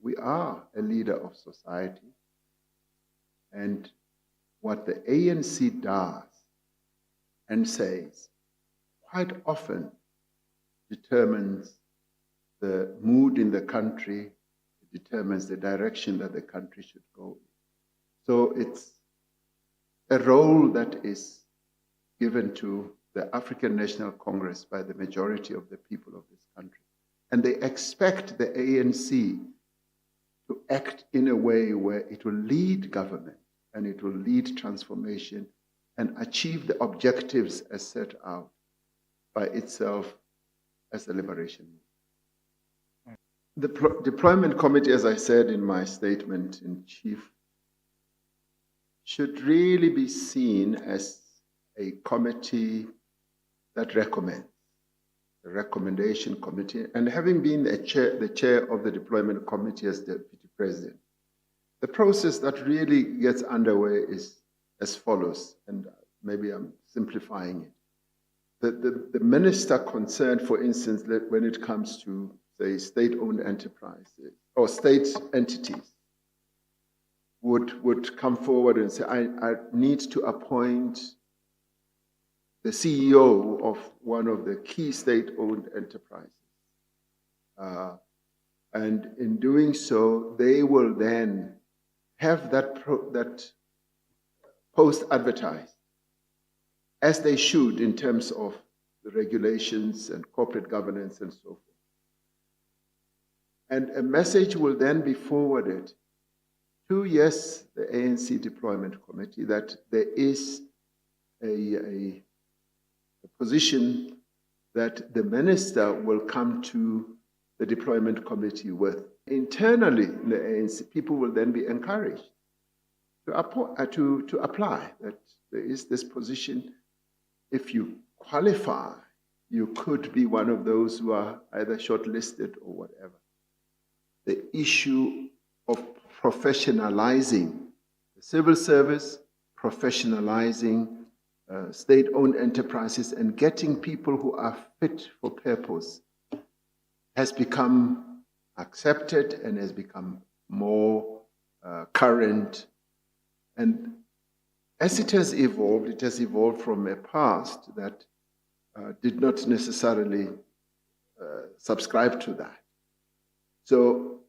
we are a leader of society, and what the ANC does and says quite often determines the mood in the country, it determines the direction that the country should go in. So it's a role that is given to the African National Congress by the majority of the people of this country. And they expect the ANC to act in a way where it will lead government and it will lead transformation and achieve the objectives as set out by itself as a liberation movement. The deployment committee, as I said in my statement in chief, should really be seen as a committee that recommends, the recommendation committee. And having been the chair of the deployment committee as deputy president, the process that really gets underway is as follows, and maybe I'm simplifying it. The minister concerned, for instance, when it comes to, say, state-owned enterprises or state entities, would come forward and say, I need to appoint the CEO of one of the key state-owned enterprises. And in doing so, they will then have that post advertised, as they should in terms of the regulations and corporate governance and so forth. And a message will then be forwarded to, yes, the ANC Deployment Committee, that there is a position that the minister will come to the Deployment Committee with. Internally in the ANC, people will then be encouraged to apply, that there is this position. If you qualify, you could be one of those who are either shortlisted or whatever. The issue of professionalizing the civil service, professionalizing state-owned enterprises, and getting people who are fit for purpose has become accepted and has become more current. And as it has evolved from a past that did not necessarily subscribe to that. So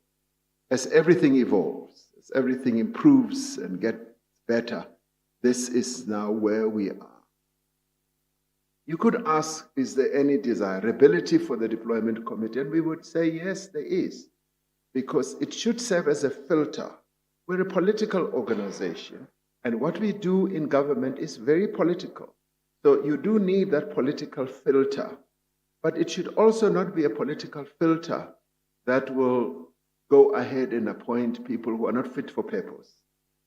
as everything evolves, as everything improves and gets better, this is now where we are. You could ask, is there any desirability for the deployment committee? And we would say, yes, there is, because it should serve as a filter. We're a political organization, and what we do in government is very political. So you do need that political filter, but it should also not be a political filter that will go ahead and appoint people who are not fit for purpose.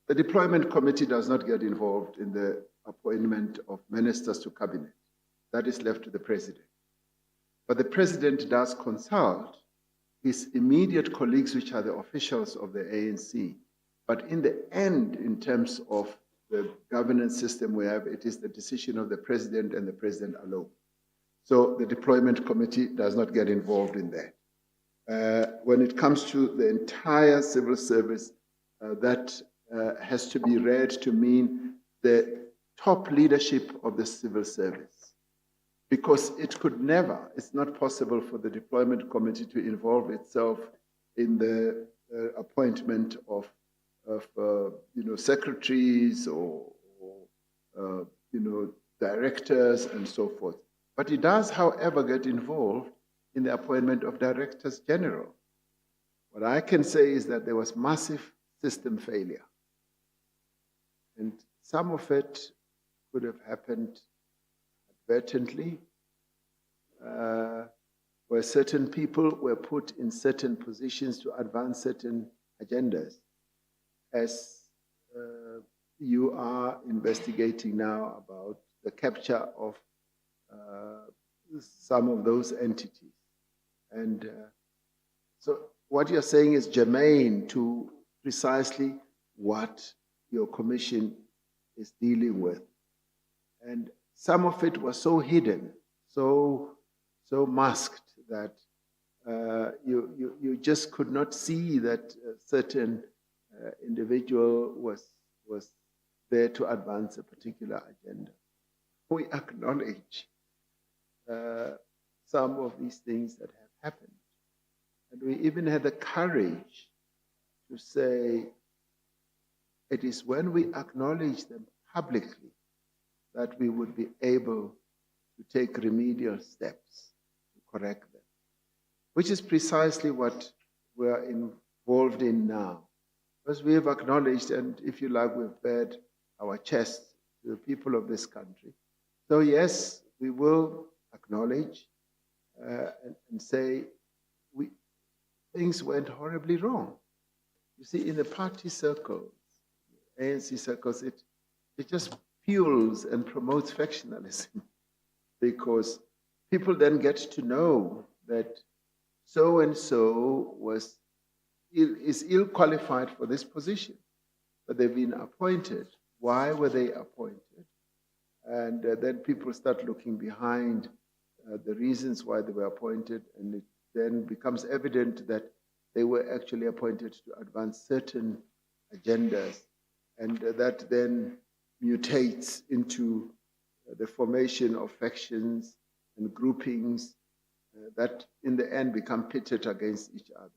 The deployment committee does not get involved in the appointment of ministers to cabinet. That is left to the president. But the president does consult his immediate colleagues, which are the officials of the ANC. But in the end, in terms of the governance system we have, it is the decision of the president and the president alone. So the deployment committee does not get involved in that. When it comes to the entire civil service, that has to be read to mean the top leadership of the civil service. Because it could never, it's not possible for the deployment committee to involve itself in the appointment of secretaries or directors and so forth. But it does, however, get involved in the appointment of directors general. What I can say is that there was massive system failure. And some of it could have happened inadvertently, where certain people were put in certain positions to advance certain agendas. As you are investigating now about the capture of some of those entities. And so what you're saying is germane to precisely what your commission is dealing with. And some of it was so hidden, so masked that you just could not see that a certain individual was there to advance a particular agenda. We acknowledge some of these things that have happened. And we even had the courage to say it is when we acknowledge them publicly that we would be able to take remedial steps to correct them, which is precisely what we're involved in now. Because we have acknowledged, and if you like, we've bared our chest to the people of this country. So yes, we will acknowledge and say things went horribly wrong. You see, in the party circles, ANC circles, it just fuels and promotes factionalism because people then get to know that so-and-so is ill qualified for this position, but they've been appointed. Why were they appointed? And then people start looking behind the reasons why they were appointed, and it then becomes evident that they were actually appointed to advance certain agendas, and that then mutates into the formation of factions and groupings that in the end become pitted against each other.